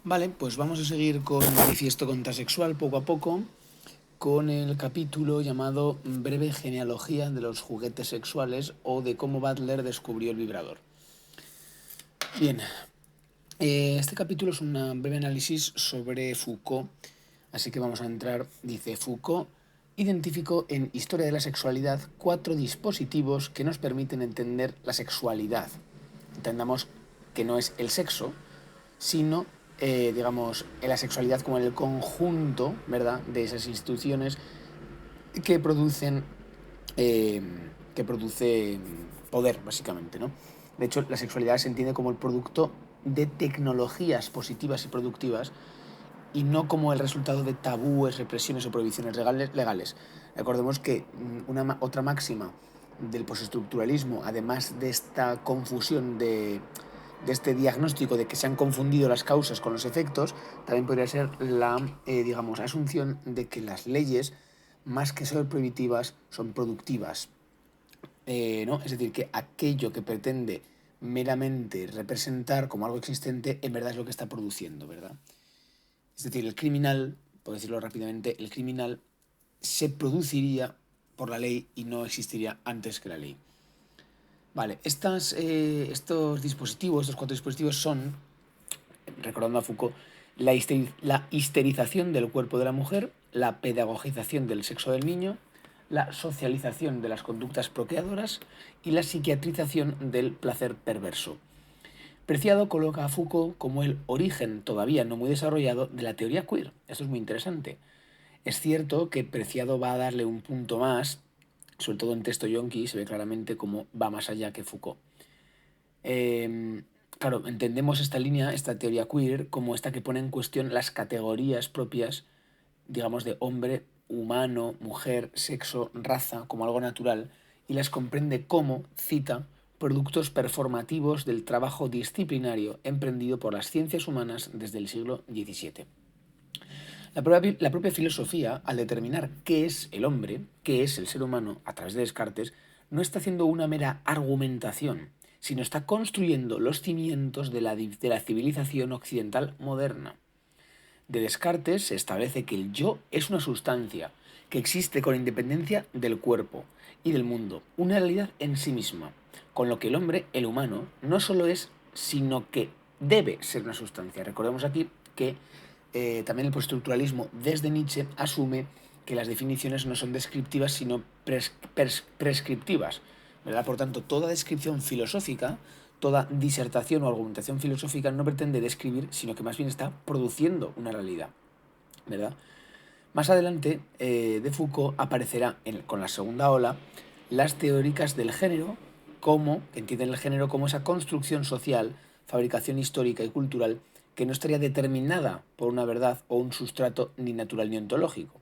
Vale, pues vamos a seguir con Manifiesto Contrasexual poco a poco, con el capítulo llamado Breve genealogía de los juguetes sexuales o de cómo Butler descubrió el vibrador. Bien, este capítulo es un breve análisis sobre Foucault, así que vamos a entrar. Dice: Foucault identificó en Historia de la Sexualidad 4 dispositivos que nos permiten entender la sexualidad. Entendamos que no es el sexo, sino, digamos, en la sexualidad como en el conjunto, ¿verdad?, de esas instituciones que producen, eh, que produce poder, básicamente, ¿no? De hecho, la sexualidad se entiende como el producto de tecnologías positivas y productivas y no como el resultado de tabúes, represiones o prohibiciones legales. Recordemos que otra máxima del postestructuralismo, además de esta confusión de este diagnóstico de que se han confundido las causas con los efectos, también podría ser la, digamos, asunción de que las leyes, más que ser prohibitivas, son productivas. ¿No? Es decir, que aquello que pretende meramente representar como algo existente, en verdad es lo que está produciendo, ¿verdad? Es decir, el criminal, por decirlo rápidamente, el criminal se produciría por la ley y no existiría antes que la ley. Vale, estos dispositivos, estos 4 dispositivos son, recordando a Foucault, la histerización del cuerpo de la mujer, la pedagogización del sexo del niño, la socialización de las conductas procreadoras y la psiquiatrización del placer perverso. Preciado coloca a Foucault como el origen todavía no muy desarrollado de la teoría queer. Esto es muy interesante. Es cierto que Preciado va a darle un punto más, sobre todo en Texto Yonki se ve claramente cómo va más allá que Foucault. Claro, entendemos esta línea, esta teoría queer, como esta que pone en cuestión las categorías propias, digamos, de hombre, humano, mujer, sexo, raza, como algo natural, y las comprende como, cita, productos performativos del trabajo disciplinario emprendido por las ciencias humanas desde el siglo XVII. La propia filosofía, al determinar qué es el hombre, qué es el ser humano a través de Descartes, no está haciendo una mera argumentación, sino está construyendo los cimientos de la civilización occidental moderna. De Descartes se establece que el yo es una sustancia que existe con independencia del cuerpo y del mundo, una realidad en sí misma, con lo que el hombre, el humano, no solo es, sino que debe ser una sustancia. Recordemos aquí que también el postestructuralismo desde Nietzsche asume que las definiciones no son descriptivas sino prescriptivas, ¿verdad? Por tanto, toda descripción filosófica, toda disertación o argumentación filosófica no pretende describir, sino que más bien está produciendo una realidad, ¿verdad? Más adelante, de Foucault aparecerá con la segunda ola las teóricas del género, que entienden el género como esa construcción social, fabricación histórica y cultural que no estaría determinada por una verdad o un sustrato ni natural ni ontológico.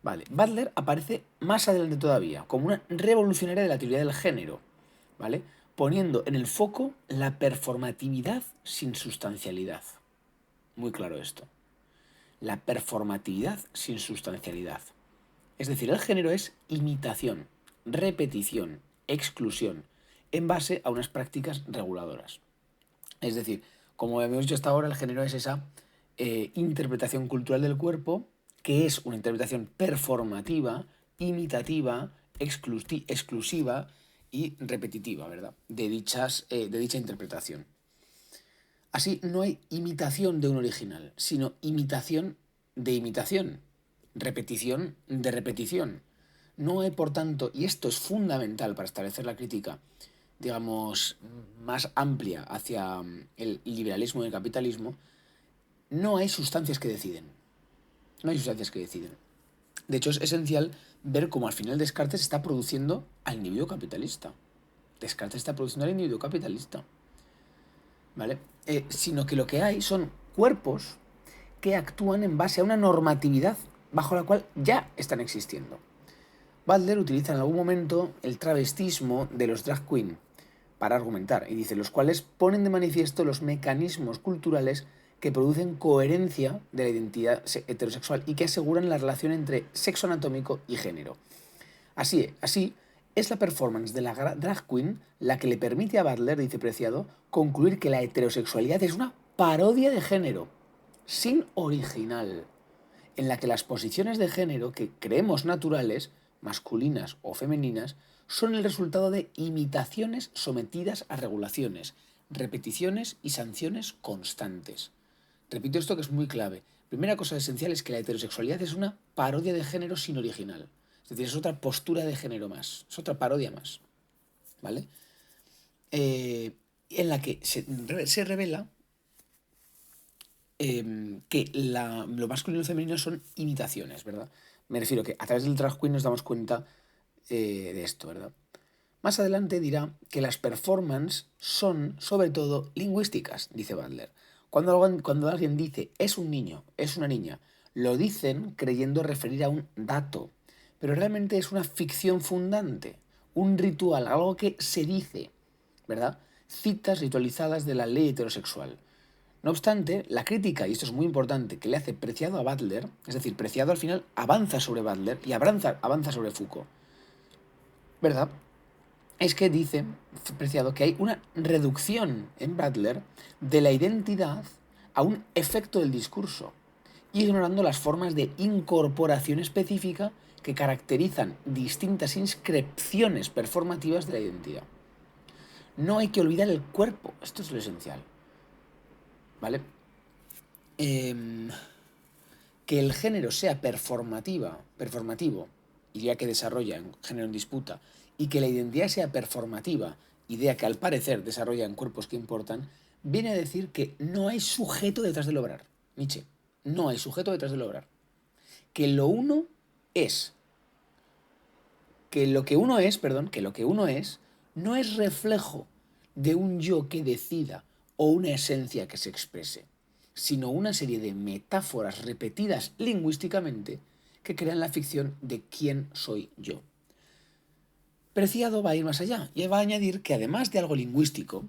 Vale, Butler aparece más adelante todavía, como una revolucionaria de la teoría del género, ¿vale? Poniendo en el foco la performatividad sin sustancialidad. Muy claro esto. La performatividad sin sustancialidad. Es decir, el género es imitación, repetición, exclusión, en base a unas prácticas reguladoras. Es decir, como hemos dicho hasta ahora, el género es esa interpretación cultural del cuerpo, que es una interpretación performativa, imitativa, exclusiva y repetitiva, ¿verdad? De dicha interpretación. Así, no hay imitación de un original, sino imitación de imitación, repetición de repetición. No hay, por tanto, y esto es fundamental para establecer la crítica, digamos, más amplia hacia el liberalismo y el capitalismo, no hay sustancias que deciden. No hay sustancias que deciden. De hecho, es esencial ver cómo al final Descartes está produciendo al individuo capitalista. Descartes está produciendo al individuo capitalista. ¿Vale? Sino que lo que hay son cuerpos que actúan en base a una normatividad bajo la cual ya están existiendo. Butler utiliza en algún momento el travestismo de los drag queen para argumentar, y dice, los cuales ponen de manifiesto los mecanismos culturales que producen coherencia de la identidad heterosexual y que aseguran la relación entre sexo anatómico y género. Así es la performance de la drag queen la que le permite a Butler, dice Preciado, concluir que la heterosexualidad es una parodia de género. sin original, en la que las posiciones de género que creemos naturales, masculinas o femeninas, son el resultado de imitaciones sometidas a regulaciones, repeticiones y sanciones constantes. Repito esto que es muy clave. Primera cosa esencial es que la heterosexualidad es una parodia de género sin original. Es decir, es otra postura de género más, es otra parodia más. ¿Vale? En la que se revela que lo masculino y lo femenino son imitaciones, ¿verdad? Me refiero que a través del drag queen nos damos cuenta de esto, ¿verdad? Más adelante dirá que las performances son, sobre todo, lingüísticas, dice Butler. Cuando alguien dice es un niño, es una niña, lo dicen creyendo referir a un dato, pero realmente es una ficción fundante, un ritual, algo que se dice, ¿verdad? Citas ritualizadas de la ley heterosexual. No obstante, la crítica, y esto es muy importante, que le hace Preciado a Butler, es decir, Preciado al final avanza sobre Butler y avanza sobre Foucault, ¿verdad? Es que dice Preciado que hay una reducción en Butler de la identidad a un efecto del discurso, ignorando las formas de incorporación específica que caracterizan distintas inscripciones performativas de la identidad. No hay que olvidar el cuerpo, esto es lo esencial, ¿vale? Que el género sea performativo, idea que desarrolla en género en disputa, y que la identidad sea performativa, idea que al parecer desarrolla en cuerpos que importan, viene a decir que no hay sujeto detrás del obrar. Nietzsche, no hay sujeto detrás del obrar. Que lo uno es, que lo que uno es, no es reflejo de un yo que decida o una esencia que se exprese, sino una serie de metáforas repetidas lingüísticamente que crean la ficción de quién soy yo. Preciado va a ir más allá y va a añadir que además de algo lingüístico,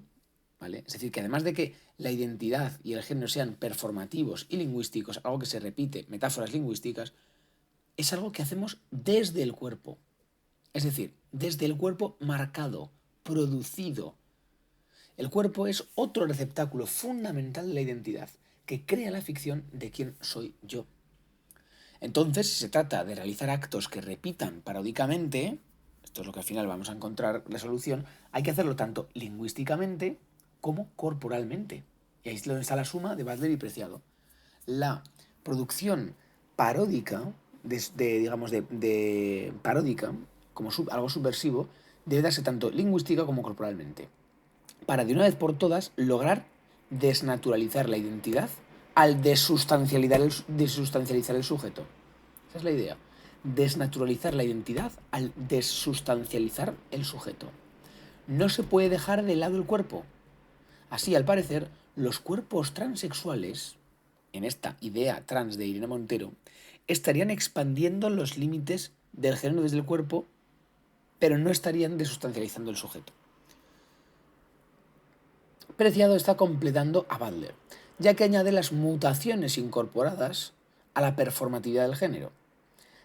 ¿vale? Es decir, que además de que la identidad y el género sean performativos y lingüísticos, algo que se repite, metáforas lingüísticas, es algo que hacemos desde el cuerpo. Es decir, desde el cuerpo marcado, producido. El cuerpo es otro receptáculo fundamental de la identidad, que crea la ficción de quién soy yo. Entonces, si se trata de realizar actos que repitan paródicamente, esto es lo que al final vamos a encontrar la solución, hay que hacerlo tanto lingüísticamente como corporalmente. Y ahí es donde está la suma de Butler y Preciado. La producción paródica, de paródica, como algo subversivo, debe darse tanto lingüística como corporalmente, para de una vez por todas lograr desnaturalizar la identidad al desustancializar el sujeto. Esa es la idea. Desnaturalizar la identidad al desustancializar el sujeto. No se puede dejar de lado el cuerpo. Así, al parecer, los cuerpos transexuales, en esta idea trans de Irene Montero, estarían expandiendo los límites del género desde el cuerpo, pero no estarían desustancializando el sujeto. Preciado está completando a Butler, ya que añade las mutaciones incorporadas a la performatividad del género.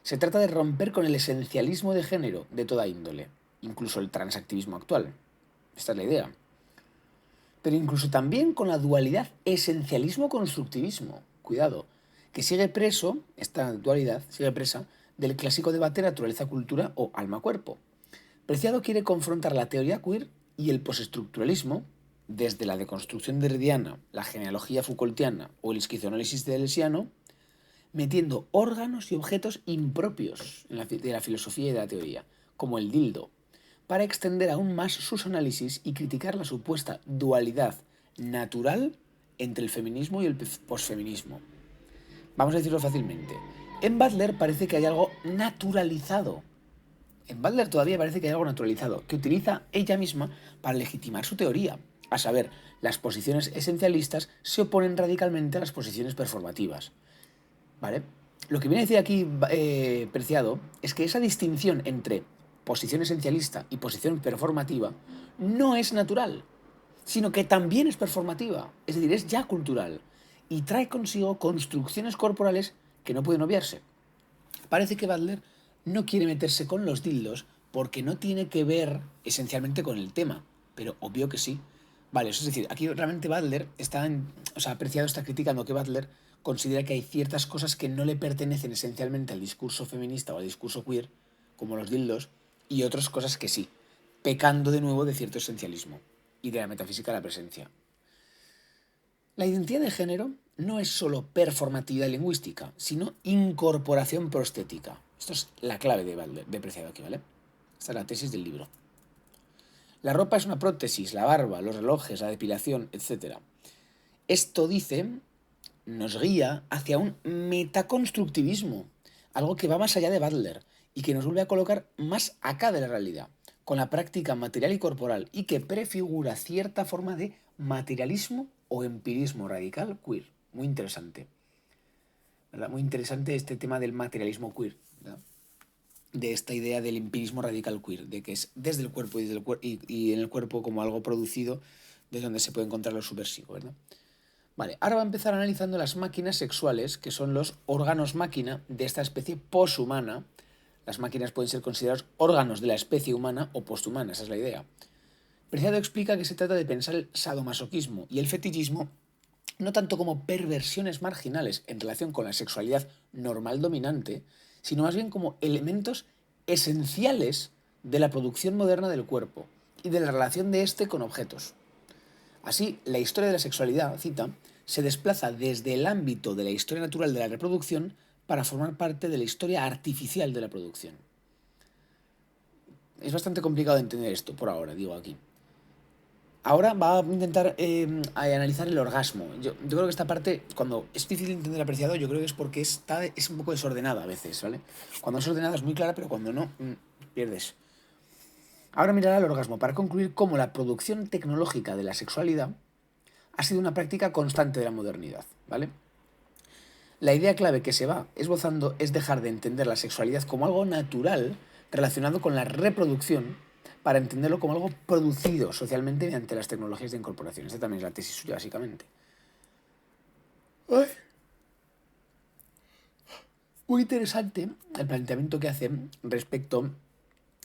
Se trata de romper con el esencialismo de género de toda índole, incluso el transactivismo actual. Esta es la idea. Pero incluso también con la dualidad esencialismo-constructivismo. Cuidado, que sigue preso, esta dualidad sigue presa, del clásico debate naturaleza-cultura o alma-cuerpo. Preciado quiere confrontar la teoría queer y el postestructuralismo, desde la deconstrucción derridiana, la genealogía Foucaultiana o el esquizoanálisis de Deleuziano, metiendo órganos y objetos impropios de la filosofía y de la teoría, como el dildo, para extender aún más sus análisis y criticar la supuesta dualidad natural entre el feminismo y el posfeminismo. Vamos a decirlo fácilmente. En Butler parece que hay algo naturalizado. En Butler todavía parece que hay algo naturalizado, que utiliza ella misma para legitimar su teoría. A saber, las posiciones esencialistas se oponen radicalmente a las posiciones performativas. ¿Vale? Lo que viene a decir aquí Preciado es que esa distinción entre posición esencialista y posición performativa no es natural, sino que también es performativa, es decir, es ya cultural y trae consigo construcciones corporales que no pueden obviarse. Parece que Butler no quiere meterse con los dildos porque no tiene que ver esencialmente con el tema, pero obvio que sí, Vale, eso es decir, aquí realmente Butler Preciado está criticando que Butler considera que hay ciertas cosas que no le pertenecen esencialmente al discurso feminista o al discurso queer, como los dildos, y otras cosas que sí, pecando de nuevo de cierto esencialismo y de la metafísica de la presencia. La identidad de género no es solo performatividad lingüística, sino incorporación prostética. Esto es la clave de Butler, de Preciado aquí, ¿vale? Esta es la tesis del libro. La ropa es una prótesis, la barba, los relojes, la depilación, etc. Esto, dice, nos guía hacia un metaconstructivismo, algo que va más allá de Butler y que nos vuelve a colocar más acá de la realidad, con la práctica material y corporal, y que prefigura cierta forma de materialismo o empirismo radical queer. Muy interesante, ¿verdad? Muy interesante este tema del materialismo queer, ¿verdad? De esta idea del empirismo radical queer, de que es desde el cuerpo y en el cuerpo como algo producido, desde donde se puede encontrar lo subversivo, ¿verdad? Vale, ahora va a empezar analizando las máquinas sexuales, que son los órganos máquina de esta especie poshumana. Las máquinas pueden ser considerados órganos de la especie humana o posthumana, esa es la idea. Preciado explica que se trata de pensar el sadomasoquismo y el fetichismo no tanto como perversiones marginales en relación con la sexualidad normal dominante, sino más bien como elementos esenciales de la producción moderna del cuerpo y de la relación de éste con objetos. Así, la historia de la sexualidad, cita, se desplaza desde el ámbito de la historia natural de la reproducción para formar parte de la historia artificial de la producción. Es bastante complicado de entender esto por ahora, digo aquí. Ahora va a intentar a analizar el orgasmo. Yo creo que esta parte, cuando es difícil de entender apreciado, yo creo que es porque es un poco desordenada a veces, ¿vale? Cuando es ordenada es muy clara, pero cuando no, pierdes. Ahora mirará el orgasmo para concluir cómo la producción tecnológica de la sexualidad ha sido una práctica constante de la modernidad, ¿vale? La idea clave que se va esbozando es dejar de entender la sexualidad como algo natural relacionado con la reproducción para entenderlo como algo producido socialmente mediante las tecnologías de incorporación. Esta también es la tesis suya, básicamente. Ay. Muy interesante el planteamiento que hace respecto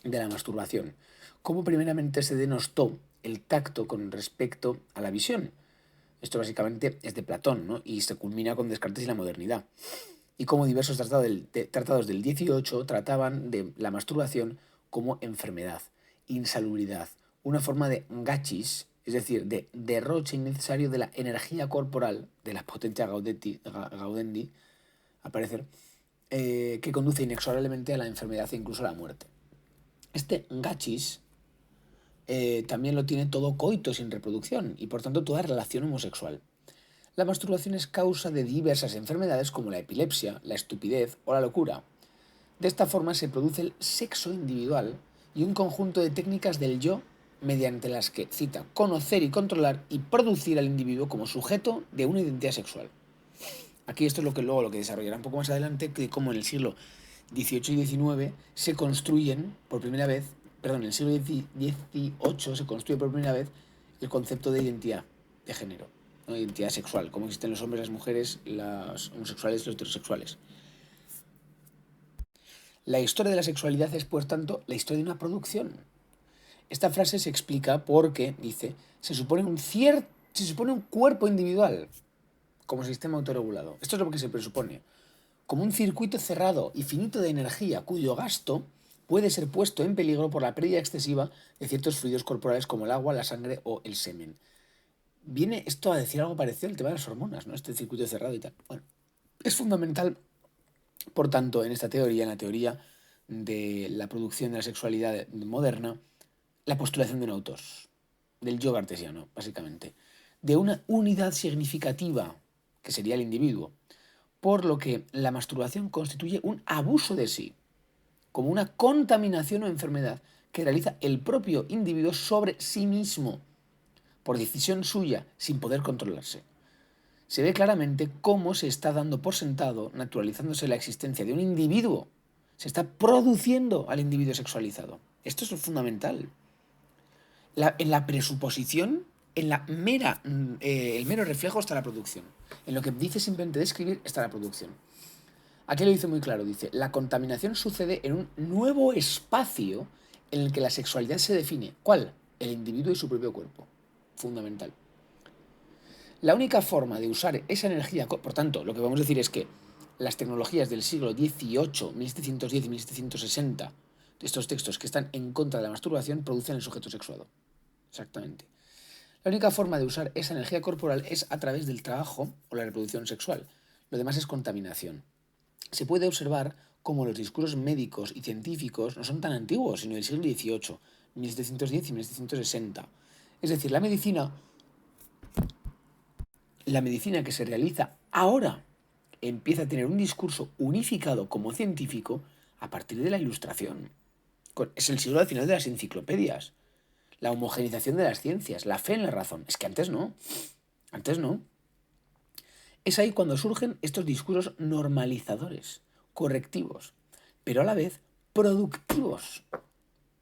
de la masturbación. Cómo primeramente se denostó el tacto con respecto a la visión. Esto básicamente es de Platón, ¿no? Y se culmina con Descartes y la modernidad. Y como diversos tratados del 18 trataban de la masturbación como enfermedad, insalubridad, una forma de gachis, es decir, de derroche innecesario de la energía corporal, de la potencia gaudendi, al parecer, que conduce inexorablemente a la enfermedad e incluso a la muerte. Este gachis también lo tiene todo coito sin reproducción y por tanto toda relación homosexual. La masturbación es causa de diversas enfermedades como la epilepsia, la estupidez o la locura. De esta forma se produce el sexo individual y un conjunto de técnicas del yo mediante las que, cita, conocer y controlar y producir al individuo como sujeto de una identidad sexual. Aquí esto es lo que desarrollará un poco más adelante, que como en el siglo XVIII y XIX se construyen por primera vez, perdón, en el siglo XVIII se construye por primera vez el concepto de identidad de género, ¿no? Identidad sexual, cómo existen los hombres, las mujeres, los homosexuales y los heterosexuales. La historia de la sexualidad es, por tanto, la historia de una producción. Esta frase se explica porque, dice, se supone un cuerpo individual como sistema autorregulado. Esto es lo que se presupone. Como un circuito cerrado y finito de energía cuyo gasto puede ser puesto en peligro por la pérdida excesiva de ciertos fluidos corporales como el agua, la sangre o el semen. Viene esto a decir algo parecido al tema de las hormonas, ¿no? Este circuito cerrado y tal. Bueno, es fundamental, por tanto, en esta teoría, en la teoría de la producción de la sexualidad moderna, la postulación de un autor, del yo cartesiano, básicamente, de una unidad significativa, que sería el individuo, por lo que la masturbación constituye un abuso de sí, como una contaminación o enfermedad que realiza el propio individuo sobre sí mismo, por decisión suya, sin poder controlarse. Se ve claramente cómo se está dando por sentado, naturalizándose la existencia de un individuo. Se está produciendo al individuo sexualizado. Esto es fundamental. En la presuposición, el mero reflejo está la producción. En lo que dice simplemente describir está la producción. Aquí lo dice muy claro, dice, la contaminación sucede en un nuevo espacio en el que la sexualidad se define. ¿Cuál? El individuo y su propio cuerpo. fundamental. La única forma de usar esa energía, por tanto, lo que vamos a decir es que las tecnologías del siglo XVIII, 1710 y 1760, estos textos que están en contra de la masturbación, producen el sujeto sexuado. Exactamente. La única forma de usar esa energía corporal es a través del trabajo o la reproducción sexual. Lo demás es contaminación. Se puede observar cómo los discursos médicos y científicos no son tan antiguos, sino del siglo XVIII, 1710 y 1760. Es decir, la medicina que se realiza ahora empieza a tener un discurso unificado como científico a partir de la Ilustración. Es el siglo al final de las enciclopedias, la homogenización de las ciencias, la fe en la razón. Es que antes no. Es ahí cuando surgen estos discursos normalizadores, correctivos, pero a la vez productivos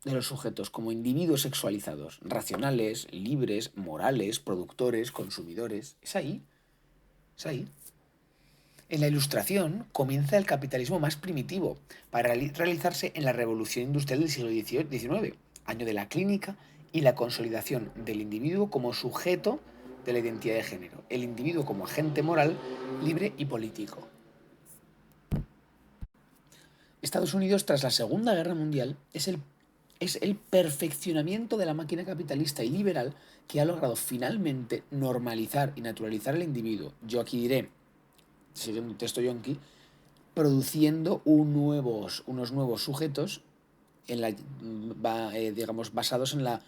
de los sujetos como individuos sexualizados, racionales, libres, morales, productores, consumidores. Es ahí. En la Ilustración comienza el capitalismo más primitivo para realizarse en la revolución industrial del siglo XIX, año de la clínica y la consolidación del individuo como sujeto de la identidad de género, el individuo como agente moral, libre y político. Estados Unidos, tras la Segunda Guerra Mundial, es el perfeccionamiento de la máquina capitalista y liberal que ha logrado finalmente normalizar y naturalizar al individuo. Yo aquí diré, siguiendo un texto yonki, produciendo unos nuevos sujetos basados en la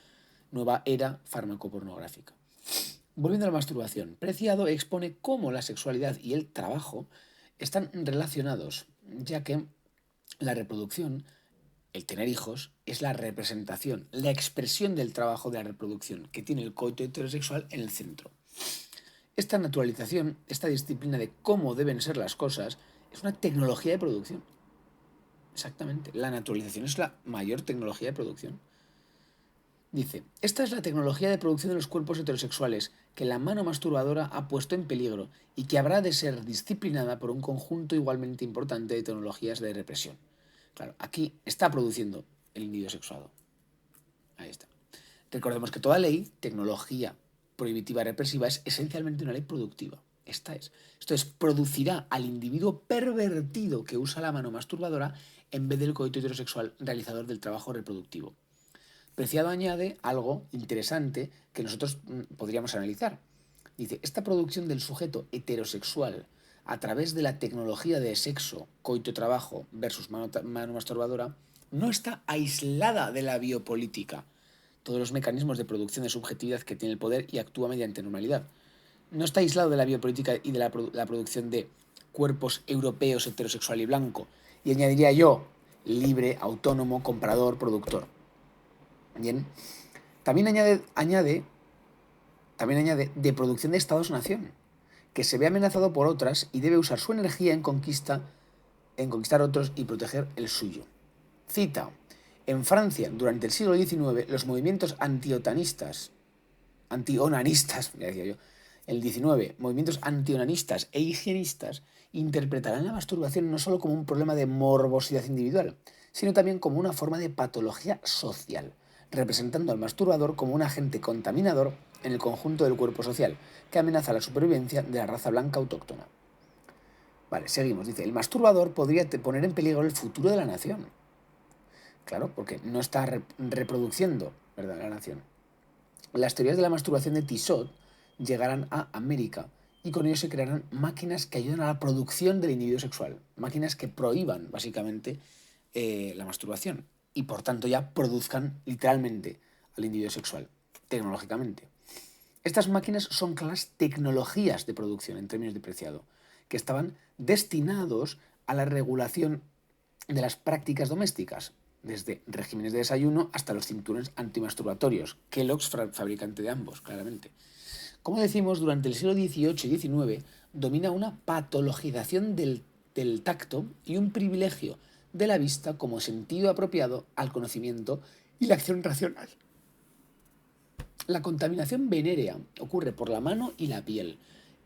nueva era farmacopornográfica. Volviendo a la masturbación, Preciado expone cómo la sexualidad y el trabajo están relacionados, ya que la reproducción, el tener hijos, es la representación, la expresión del trabajo de la reproducción, que tiene el coito heterosexual en el centro. Esta naturalización, esta disciplina de cómo deben ser las cosas, es una tecnología de producción. Exactamente, la naturalización es la mayor tecnología de producción. Dice, esta es la tecnología de producción de los cuerpos heterosexuales que la mano masturbadora ha puesto en peligro y que habrá de ser disciplinada por un conjunto igualmente importante de tecnologías de represión. Claro, aquí está produciendo el individuo sexuado. Ahí está. Recordemos que toda ley, tecnología prohibitiva represiva, es esencialmente una ley productiva. Esto es, producirá al individuo pervertido que usa la mano masturbadora en vez del coito heterosexual realizador del trabajo reproductivo. Preciado añade algo interesante que nosotros podríamos analizar. Dice, esta producción del sujeto heterosexual a través de la tecnología de sexo, coito-trabajo versus mano masturbadora, no está aislada de la biopolítica, todos los mecanismos de producción de subjetividad que tiene el poder y actúa mediante normalidad. No está aislado de la biopolítica y de la producción de cuerpos europeos heterosexual y blanco. Y añadiría yo, libre, autónomo, comprador, productor. Bien. También añade de producción de Estados-nación, que se ve amenazado por otras y debe usar su energía en conquistar otros y proteger el suyo. Cita, en Francia, durante el siglo XIX, los movimientos antionanistas, el XIX, movimientos antionanistas e higienistas interpretarán la masturbación no solo como un problema de morbosidad individual, sino también como una forma de patología social, representando al masturbador como un agente contaminador en el conjunto del cuerpo social, que amenaza la supervivencia de la raza blanca autóctona. Vale, seguimos. Dice, el masturbador podría poner en peligro el futuro de la nación. Claro, porque no está reproduciendo, ¿verdad?, la nación. Las teorías de la masturbación de Tissot llegarán a América y con ello se crearán máquinas que ayudan a la producción del individuo sexual, máquinas que prohíban básicamente la masturbación y por tanto ya produzcan literalmente al individuo sexual, tecnológicamente. Estas máquinas son claras tecnologías de producción en términos de Preciado, que estaban destinados a la regulación de las prácticas domésticas, desde regímenes de desayuno hasta los cinturones antimasturbatorios, Kellogg's fabricante de ambos, claramente. Como decimos, durante el siglo XVIII y XIX domina una patologización del tacto y un privilegio de la vista como sentido apropiado al conocimiento y la acción racional. La contaminación venérea ocurre por la mano y la piel.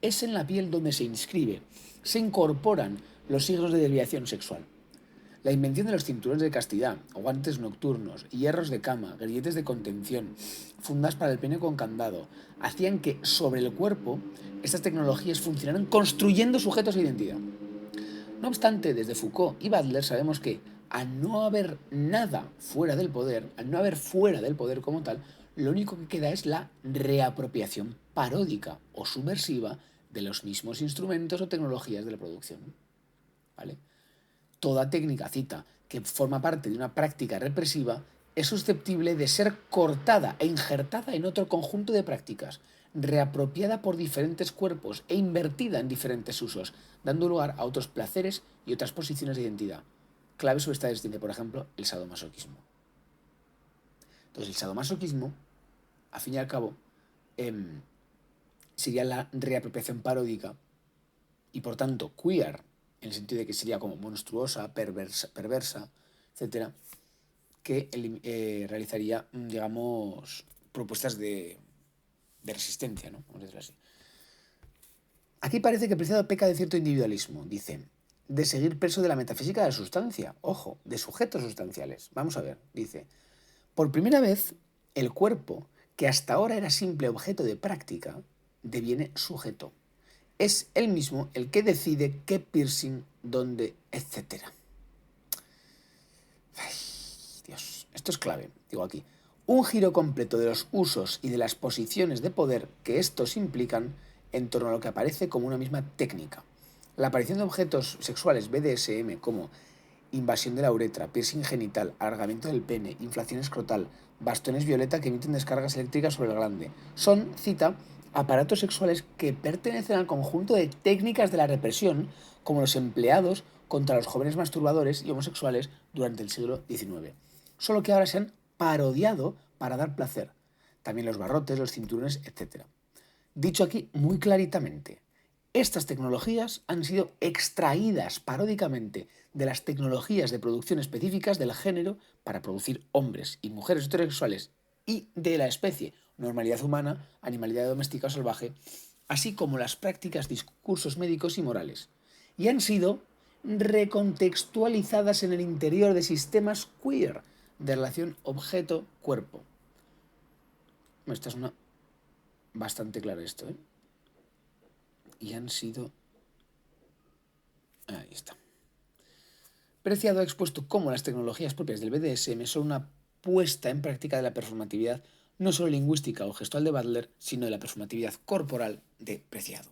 Es en la piel donde se incorporan los signos de desviación sexual. La invención de los cinturones de castidad, guantes nocturnos, hierros de cama, grilletes de contención, fundas para el pene con candado, hacían que sobre el cuerpo estas tecnologías funcionaran construyendo sujetos e identidad. No obstante, desde Foucault y Butler sabemos que al no haber nada fuera del poder, al no haber fuera del poder como tal, lo único que queda es la reapropiación paródica o subversiva de los mismos instrumentos o tecnologías de la producción. ¿Vale? Toda técnica, cita, que forma parte de una práctica represiva es susceptible de ser cortada e injertada en otro conjunto de prácticas, reapropiada por diferentes cuerpos e invertida en diferentes usos, dando lugar a otros placeres y otras posiciones de identidad. Clave sobre esta distinción, por ejemplo, el sadomasoquismo. Entonces, el sadomasoquismo, al fin y al cabo, sería la reapropiación paródica y, por tanto, queer, en el sentido de que sería como monstruosa, perversa, etcétera, que realizaría, digamos, propuestas de resistencia, ¿no? Vamos a decirlo así. Aquí parece que Preciado peca de cierto individualismo, dice, de seguir preso de la metafísica de la sustancia, ojo, de sujetos sustanciales. Vamos a ver, dice, por primera vez, el cuerpo, que hasta ahora era simple objeto de práctica, deviene sujeto. Es él mismo el que decide qué piercing, dónde, etc. Ay, Dios, esto es clave, digo aquí. Un giro completo de los usos y de las posiciones de poder que estos implican en torno a lo que aparece como una misma técnica. La aparición de objetos sexuales BDSM como invasión de la uretra, piercing genital, alargamiento del pene, inflación escrotal, bastones violeta que emiten descargas eléctricas sobre el glande, son, cita, aparatos sexuales que pertenecen al conjunto de técnicas de la represión como los empleados contra los jóvenes masturbadores y homosexuales durante el siglo XIX. Solo que ahora se han parodiado para dar placer. También los barrotes, los cinturones, etc. Dicho aquí muy claritamente, estas tecnologías han sido extraídas paródicamente de las tecnologías de producción específicas del género para producir hombres y mujeres heterosexuales y de la especie, normalidad humana, animalidad doméstica o salvaje, así como las prácticas, discursos médicos y morales, y han sido recontextualizadas en el interior de sistemas queer de relación objeto-cuerpo. Esta es una bastante clara esto, ¿eh? Y han sido... Ahí está. Preciado ha expuesto cómo las tecnologías propias del BDSM son una puesta en práctica de la performatividad no solo lingüística o gestual de Butler, sino de la performatividad corporal de Preciado.